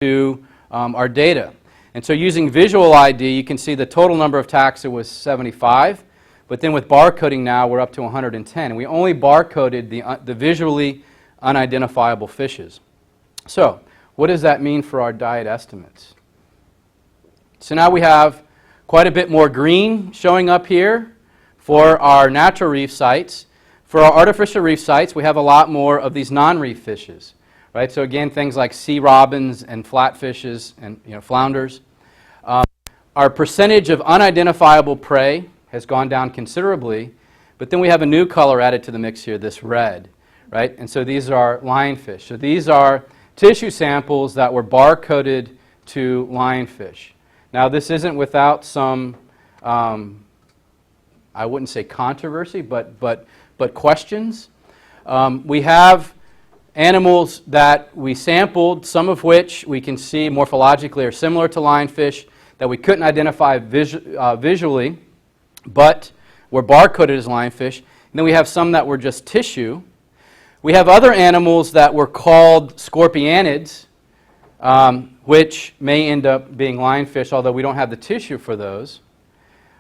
to our data. And so using visual ID, you can see the total number of taxa was 75, but then with barcoding now, we're up to 110. And we only barcoded the visually unidentifiable fishes. So what does that mean for our diet estimates? So now we have quite a bit more green showing up here for our natural reef sites. For our artificial reef sites, we have a lot more of these non-reef fishes. Right? So again, things like sea robins and flatfishes and flounders. Our percentage of unidentifiable prey has gone down considerably, but then we have a new color added to the mix here, this red. Right? And so these are lionfish. So these are tissue samples that were barcoded to lionfish. Now this isn't without some, I wouldn't say controversy, but questions. We have animals that we sampled, some of which we can see morphologically are similar to lionfish, that we couldn't identify visually, but were barcoded as lionfish. And then we have some that were just tissue. We have other animals that were called scorpionids, which may end up being lionfish, although we don't have the tissue for those.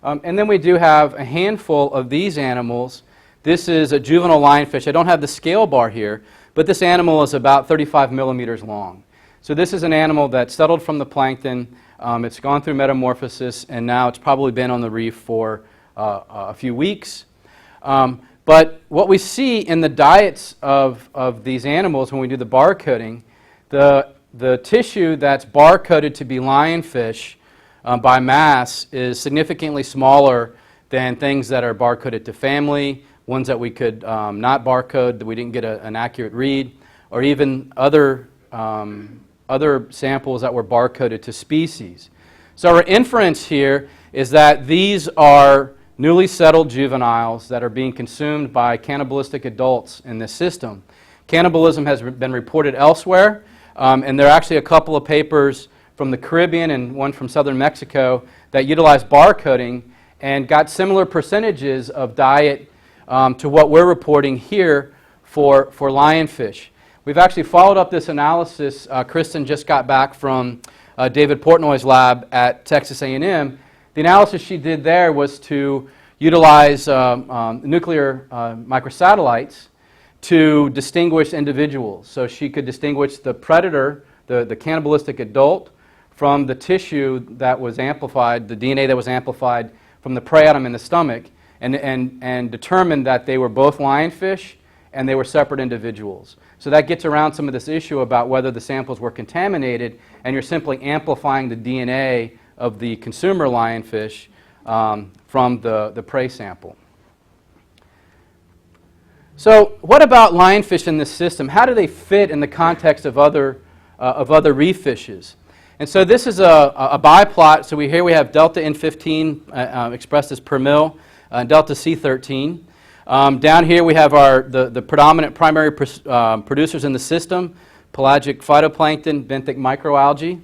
And then we do have a handful of these animals. This is a juvenile lionfish. I don't have the scale bar here, but this animal is about 35 millimeters long. So this is an animal that settled from the plankton. It's gone through metamorphosis, and now it's probably been on the reef for a few weeks. But what we see in the diets of these animals when we do the barcoding, the tissue that's barcoded to be lionfish by mass is significantly smaller than things that are barcoded to family, ones that we could not barcode, that we didn't get an accurate read, or even other samples that were barcoded to species. So our inference here is that these are newly settled juveniles that are being consumed by cannibalistic adults in this system. Cannibalism has been reported elsewhere, and there are actually a couple of papers from the Caribbean and one from southern Mexico that utilized barcoding and got similar percentages of diet to what we're reporting here for lionfish. We've actually followed up this analysis. Kristen just got back from David Portnoy's lab at Texas A&M. The analysis she did there was to utilize nuclear microsatellites to distinguish individuals. So she could distinguish the predator, the cannibalistic adult, from the tissue that was amplified, the DNA that was amplified from the prey item in the stomach, and determined that they were both lionfish and they were separate individuals. So that gets around some of this issue about whether the samples were contaminated and you're simply amplifying the DNA of the consumer lionfish from the prey sample. So what about lionfish in this system? How do they fit in the context of other reef fishes? And so this is a biplot. So here we have delta N15 expressed as per mil, delta C13. Down here we have the predominant primary producers in the system, pelagic phytoplankton, benthic microalgae.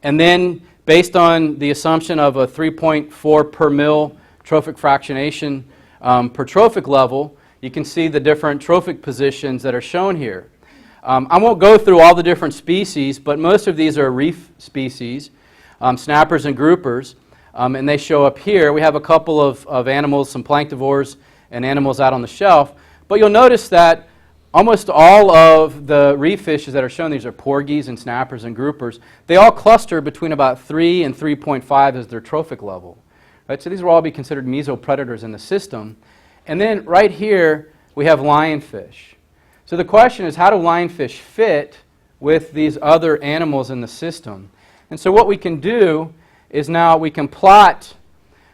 And then based on the assumption of a 3.4 per mil trophic fractionation per trophic level, you can see the different trophic positions that are shown here. I won't go through all the different species, but most of these are reef species, snappers and groupers, and they show up here. We have a couple of animals, some planktivores and animals out on the shelf, but you'll notice that almost all of the reef fishes that are shown, these are porgies and snappers and groupers, they all cluster between about 3 and 3.5 as their trophic level. Right? So these will all be considered mesopredators in the system. And then right here we have lionfish. So the question is, how do lionfish fit with these other animals in the system? And so what we can do is now we can plot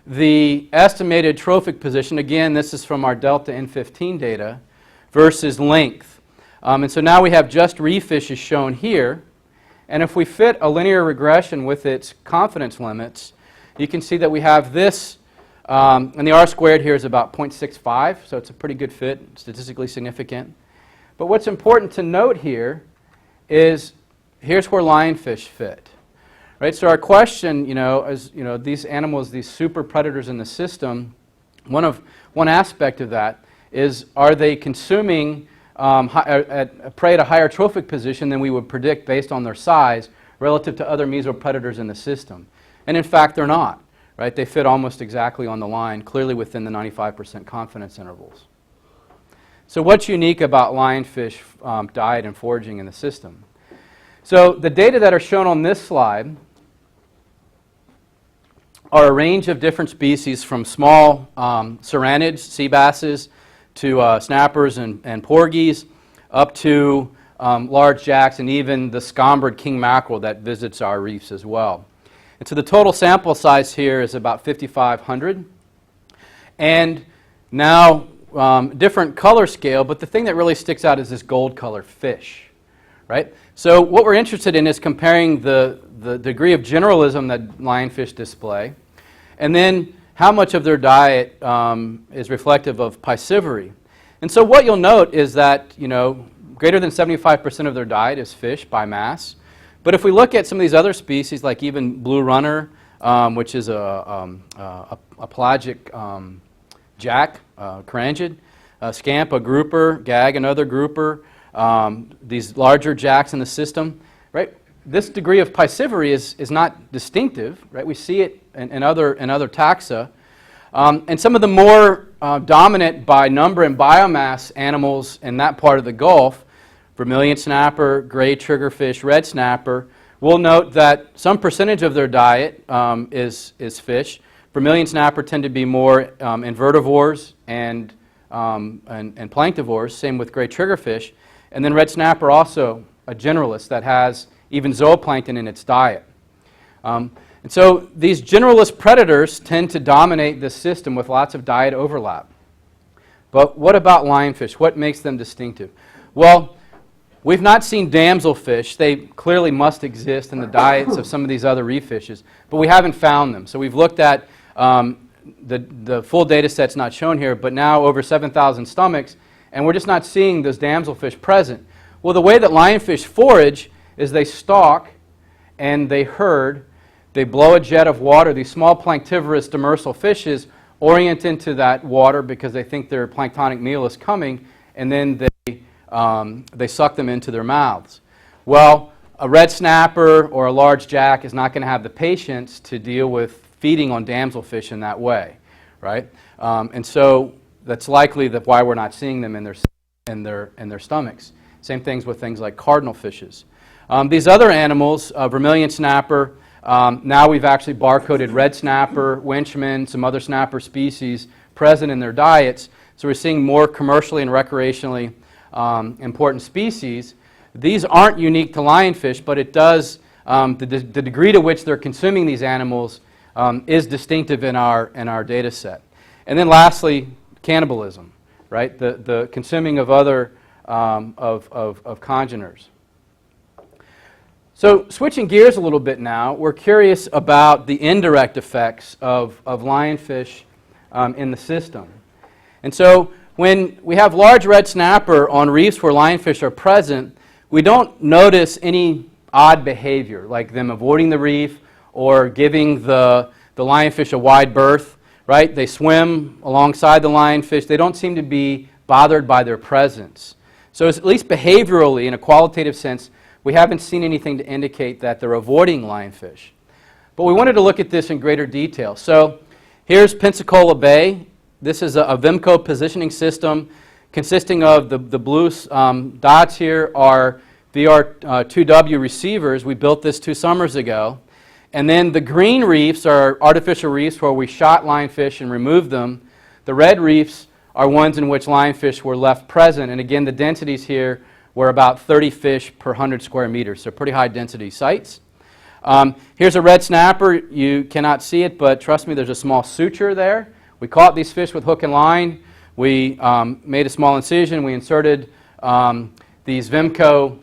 the estimated trophic position. Again, this is from our delta N15 data versus length. And so now we have just reef fishes shown here. And if we fit a linear regression with its confidence limits, you can see that we have this, and the R squared here is about 0.65, so it's a pretty good fit, statistically significant. But what's important to note here is here's where lionfish fit. Right? So our question, is, these animals, these super predators in the system, one aspect of that is, are they consuming prey at a higher trophic position than we would predict based on their size, relative to other mesopredators in the system. And in fact, they're not. Right? They fit almost exactly on the line, clearly within the 95% confidence intervals. So what's unique about lionfish diet and foraging in the system? So the data that are shown on this slide are a range of different species from small serranids, sea basses, to snappers and porgies, up to large jacks and even the scombered king mackerel that visits our reefs as well. And so the total sample size here is about 5,500. And now different color scale, but the thing that really sticks out is this gold color fish, right? So what we're interested in is comparing the degree of generalism that lionfish display, and then how much of their diet is reflective of piscivory. And so what you'll note is that, greater than 75% of their diet is fish by mass. But if we look at some of these other species, like even blue runner, which is a pelagic jack, carangid, scamp, a grouper, gag, another grouper, these larger jacks in the system, right? This degree of piscivory is not distinctive, right? We see it in other taxa. And some of the more dominant by number and biomass animals in that part of the Gulf, Vermilion snapper, gray triggerfish, red snapper, we'll note that some percentage of their diet is fish. Vermilion snapper tend to be more invertivores and planktivores, same with gray triggerfish. And then red snapper also a generalist that has even zooplankton in its diet. And so these generalist predators tend to dominate this system with lots of diet overlap. But what about lionfish? What makes them distinctive? Well, we've not seen damselfish. They clearly must exist in the diets of some of these other reef fishes, but we haven't found them. So we've looked at the full data set's not shown here, but now over 7,000 stomachs, and we're just not seeing those damselfish present. Well, the way that lionfish forage is they stalk and they herd. They blow a jet of water. These small planktivorous demersal fishes orient into that water because they think their planktonic meal is coming, and then they suck them into their mouths. Well, a red snapper or a large jack is not going to have the patience to deal with feeding on damselfish in that way, right? And so that's likely why we're not seeing them in their stomachs. Same things with things like cardinal fishes. These other animals, Vermilion snapper, now we've actually barcoded red snapper, winchman, some other snapper species present in their diets. So we're seeing more commercially and recreationally important species. These aren't unique to lionfish, but it does, the degree to which they're consuming these animals is distinctive in our data set. And then lastly, cannibalism, right? The consuming of other of congeners. So switching gears a little bit now, we're curious about the indirect effects of lionfish in the system. And so when we have large red snapper on reefs where lionfish are present, we don't notice any odd behavior, like them avoiding the reef or giving the lionfish a wide berth, right? They swim alongside the lionfish. They don't seem to be bothered by their presence. So at least behaviorally, in a qualitative sense, we haven't seen anything to indicate that they're avoiding lionfish. But we wanted to look at this in greater detail. So here's Pensacola Bay. This is a Vimco positioning system consisting of the blue dots here are VR2W receivers. We built this 2 summers ago. And then the green reefs are artificial reefs where we shot lionfish and removed them. The red reefs are ones in which lionfish were left present. And again, the densities here were about 30 fish per 100 square meters, so pretty high density sites. Here's a red snapper. You cannot see it, but trust me, there's a small suture there. We caught these fish with hook and line. We made a small incision. We inserted these Vimco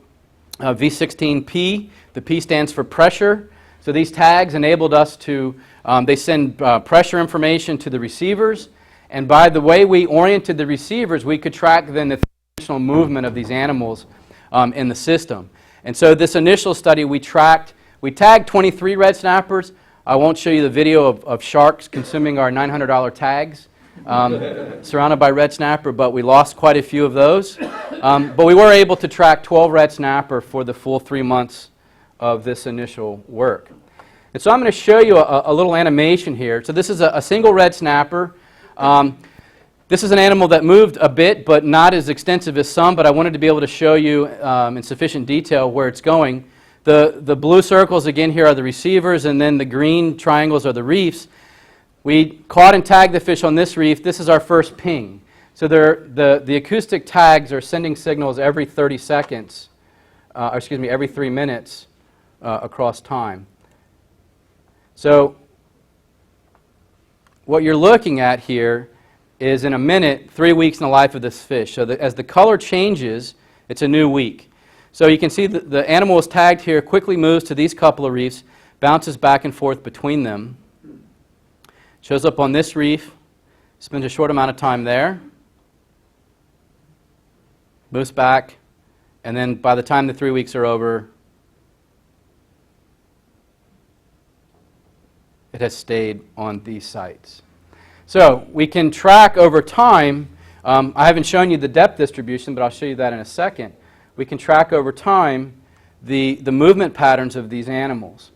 V16P. The P stands for pressure. So these tags enabled us to, they send pressure information to the receivers. And by the way we oriented the receivers, we could track then the movement of these animals in the system. And so this initial study we tagged 23 red snappers. I won't show you the video of sharks consuming our $900 tags surrounded by red snapper, but we lost quite a few of those. But we were able to track 12 red snapper for the full 3 months of this initial work. And so I'm going to show you a little animation here. So this is a single red snapper. This is an animal that moved a bit, but not as extensive as some, but I wanted to be able to show you in sufficient detail where it's going. The blue circles again here are the receivers, and then the green triangles are the reefs. We caught and tagged the fish on this reef. This is our first ping. So the acoustic tags are sending signals every 30 seconds, every 3 minutes across time. So what you're looking at here is in a minute, 3 weeks in the life of this fish. So as the color changes, it's a new week. So you can see the animal is tagged here, quickly moves to these couple of reefs, bounces back and forth between them, shows up on this reef, spends a short amount of time there, moves back, and then by the time the 3 weeks are over, it has stayed on these sites. So we can track over time. I haven't shown you the depth distribution, but I'll show you that in a second. We can track over time the movement patterns of these animals.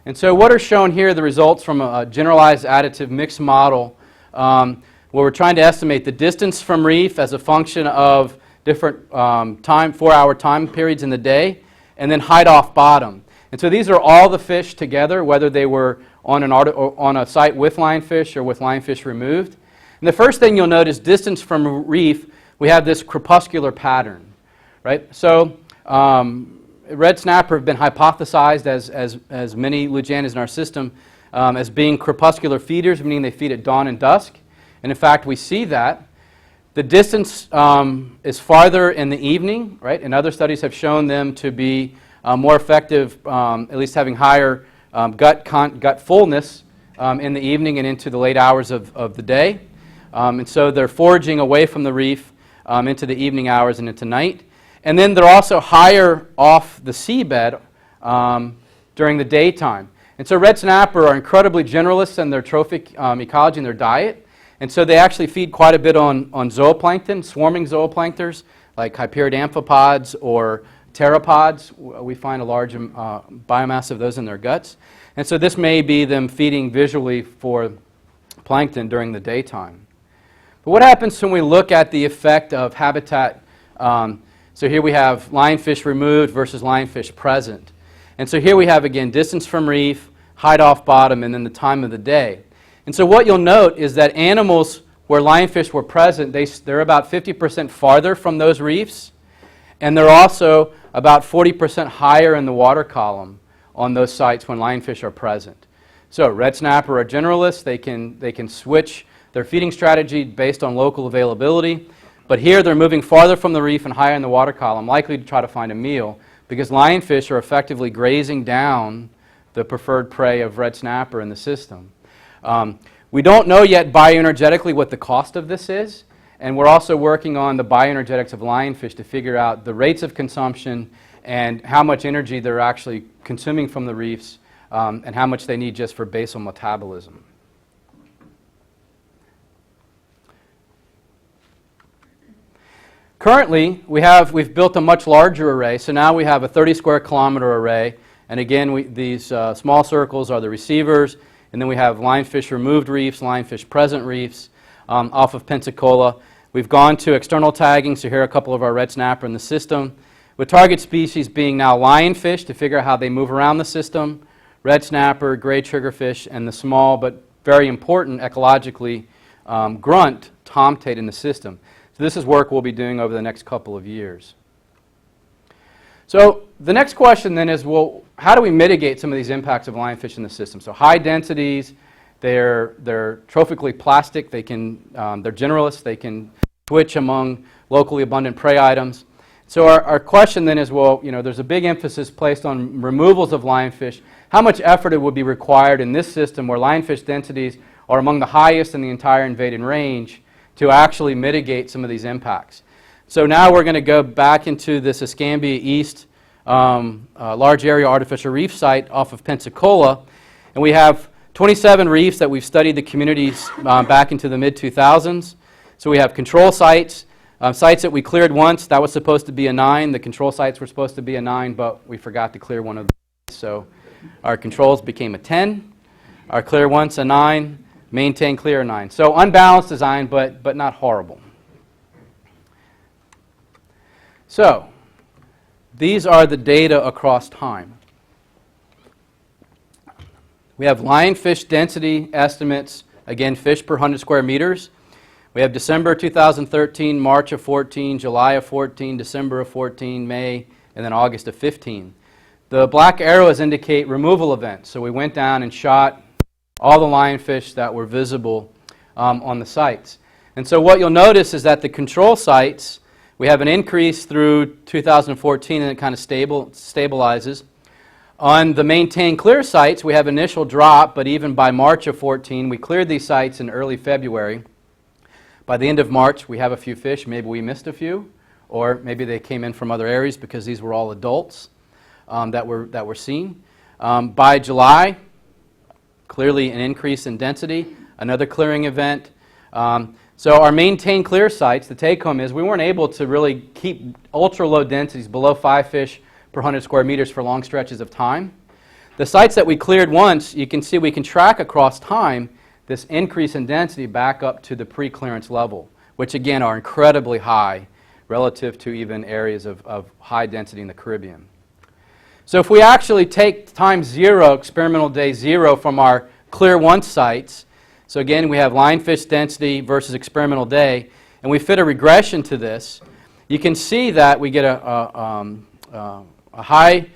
And so what are shown here are the results from a generalized additive mixed model where we're trying to estimate the distance from reef as a function of different 4-hour time periods in the day, and then height off bottom. And so these are all the fish together, whether they were on a site with lionfish or with lionfish removed. And the first thing you'll notice, distance from reef, we have this crepuscular pattern, right? So red snapper have been hypothesized as many Lujanas in our system as being crepuscular feeders, meaning they feed at dawn and dusk. And in fact, we see that. The distance is farther in the evening, right? And other studies have shown them to be more effective, at least having higher gut fullness in the evening and into the late hours of the day. And so they're foraging away from the reef into the evening hours and into night. And then they're also higher off the seabed during the daytime. And so red snapper are incredibly generalists in their trophic ecology and their diet. And so they actually feed quite a bit on zooplankton, swarming zooplanktons like hyperid amphipods or pteropods. We find a large biomass of those in their guts. And so this may be them feeding visually for plankton during the daytime. But what happens when we look at the effect of habitat? So here we have lionfish removed versus lionfish present. And so here we have, again, distance from reef, height off bottom, and then the time of the day. And so what you'll note is that animals where lionfish were present, they're about 50% farther from those reefs, and they're also about 40% higher in the water column on those sites when lionfish are present. So red snapper are generalists. They can switch their feeding strategy based on local availability. But here they're moving farther from the reef and higher in the water column, likely to try to find a meal, because lionfish are effectively grazing down the preferred prey of red snapper in the system. We don't know yet bioenergetically what the cost of this is, and we're also working on the bioenergetics of lionfish to figure out the rates of consumption and how much energy they're actually consuming from the reefs and how much they need just for basal metabolism. Currently, we've built a much larger array, so now we have a 30 square kilometer array, and again, these small circles are the receivers, and then we have lionfish removed reefs, lionfish present reefs off of Pensacola. We've gone to external tagging, so here are a couple of our red snapper in the system, with target species being now lionfish to figure out how they move around the system, red snapper, gray triggerfish, and the small but very important ecologically grunt tomtate in the system. So this is work we'll be doing over the next couple of years. So the next question then is, well, how do we mitigate some of these impacts of lionfish in the system? So high densities, they're trophically plastic, they're generalists, they can switch among locally abundant prey items. So our question then is, well, there's a big emphasis placed on removals of lionfish. How much effort it would be required in this system where lionfish densities are among the highest in the entire invaded range to actually mitigate some of these impacts? So now we're going to go back into this Escambia East large area artificial reef site off of Pensacola, and we have 27 reefs that we've studied the communities back into the mid-2000s. So we have control sites, sites that we cleared once. That was supposed to be a 9. The control sites were supposed to be a 9, but we forgot to clear one of them. So our controls became a 10, our clear once a 9, maintain clear a 9. So unbalanced design, but not horrible. So these are the data across time. We have lionfish density estimates, again, fish per 100 square meters. We have December 2013, March of 14, July of 14, December of 14, May, and then August of 15. The black arrows indicate removal events. So we went down and shot all the lionfish that were visible on the sites. And so what you'll notice is that the control sites, we have an increase through 2014 and it kind of stabilizes. On the maintain clear sites, we have initial drop, but even by March of 14, we cleared these sites in early February. By the end of March, we have a few fish. Maybe we missed a few, or maybe they came in from other areas because these were all adults that were seen. By July, clearly an increase in density, another clearing event. So our maintain clear sites, the take-home is we weren't able to really keep ultra-low densities below 5 fish per 100 square meters for long stretches of time. The sites that we cleared once, you can see we can track across time this increase in density back up to the pre-clearance level, which again are incredibly high relative to even areas of high density in the Caribbean. So if we actually take time 0, experimental day 0 from our clear once sites, so again we have lionfish density versus experimental day, and we fit a regression to this, you can see that we get a high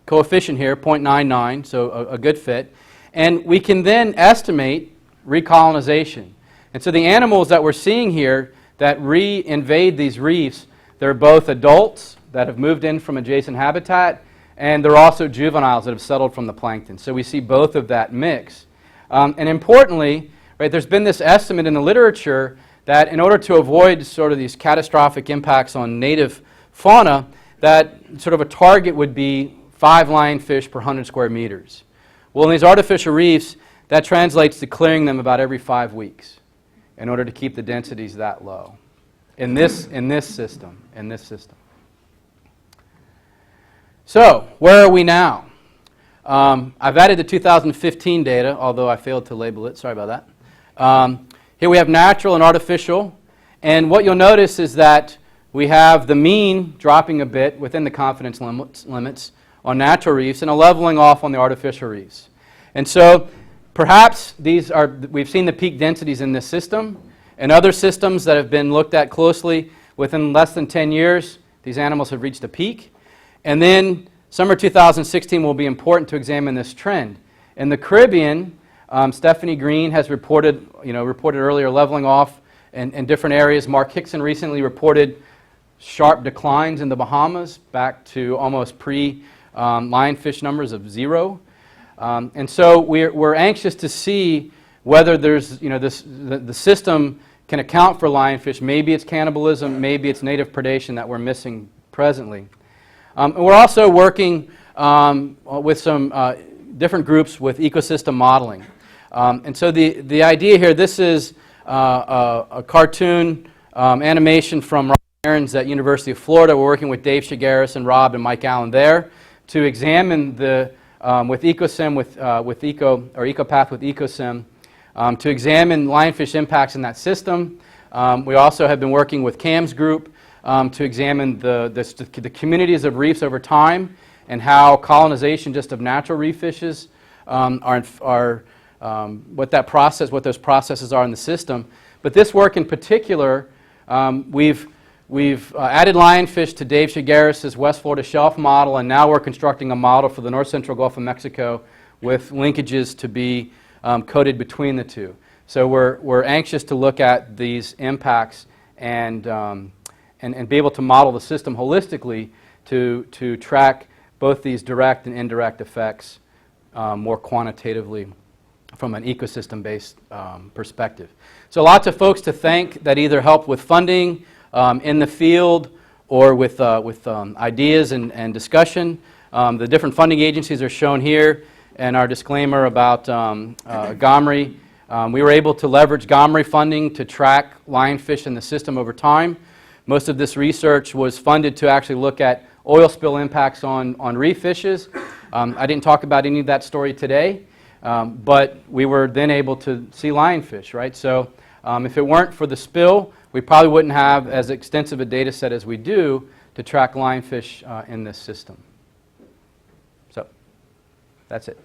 coefficient here, 0.99, so a good fit. And we can then estimate recolonization. And so the animals that we're seeing here that re-invade these reefs, they're both adults that have moved in from adjacent habitat, and they're also juveniles that have settled from the plankton. So we see both of that mix. And importantly, right, there's been this estimate in the literature that in order to avoid sort of these catastrophic impacts on native fauna, that sort of a target would be 5 lionfish per 100 square meters. Well, in these artificial reefs, that translates to clearing them about every 5 weeks in order to keep the densities that low in this system. So, where are we now? I've added the 2015 data, although I failed to label it. Sorry about that. Here we have natural and artificial. And what you'll notice is that we have the mean dropping a bit within the confidence limits on natural reefs and a leveling off on the artificial reefs. And so perhaps we've seen the peak densities in this system. In other systems that have been looked at closely, within less than 10 years, these animals have reached a peak. And then summer 2016 will be important to examine this trend. In the Caribbean, Stephanie Green has reported earlier leveling off in different areas. Mark Hickson recently reported sharp declines in the Bahamas back to almost pre-lionfish numbers of 0. And so we're anxious to see whether there's, the system can account for lionfish. Maybe it's cannibalism, maybe it's native predation that we're missing presently. And we're also working with some different groups with ecosystem modeling. And so the idea here, this is a cartoon animation from Rob Aarons at University of Florida. We're working with Dave Shigaris and Rob and Mike Allen there to examine with EcoSim, with EcoPath with EcoSim, to examine lionfish impacts in that system. We also have been working with CAM's group to examine the communities of reefs over time and how colonization just of natural reef fishes what those processes are in the system. But this work in particular, we've added lionfish to Dave Shigaris' West Florida shelf model, and now we're constructing a model for the North Central Gulf of Mexico with linkages to be coded between the two. So we're anxious to look at these impacts and be able to model the system holistically to track both these direct and indirect effects more quantitatively from an ecosystem-based perspective. So lots of folks to thank that either helped with funding in the field or with ideas and discussion. The different funding agencies are shown here, and our disclaimer about GOMRI. We were able to leverage GOMRI funding to track lionfish in the system over time. Most of this research was funded to actually look at oil spill impacts on reef fishes. I didn't talk about any of that story today, but we were then able to see lionfish, right? So if it weren't for the spill, we probably wouldn't have as extensive a data set as we do to track lionfish in this system. So that's it.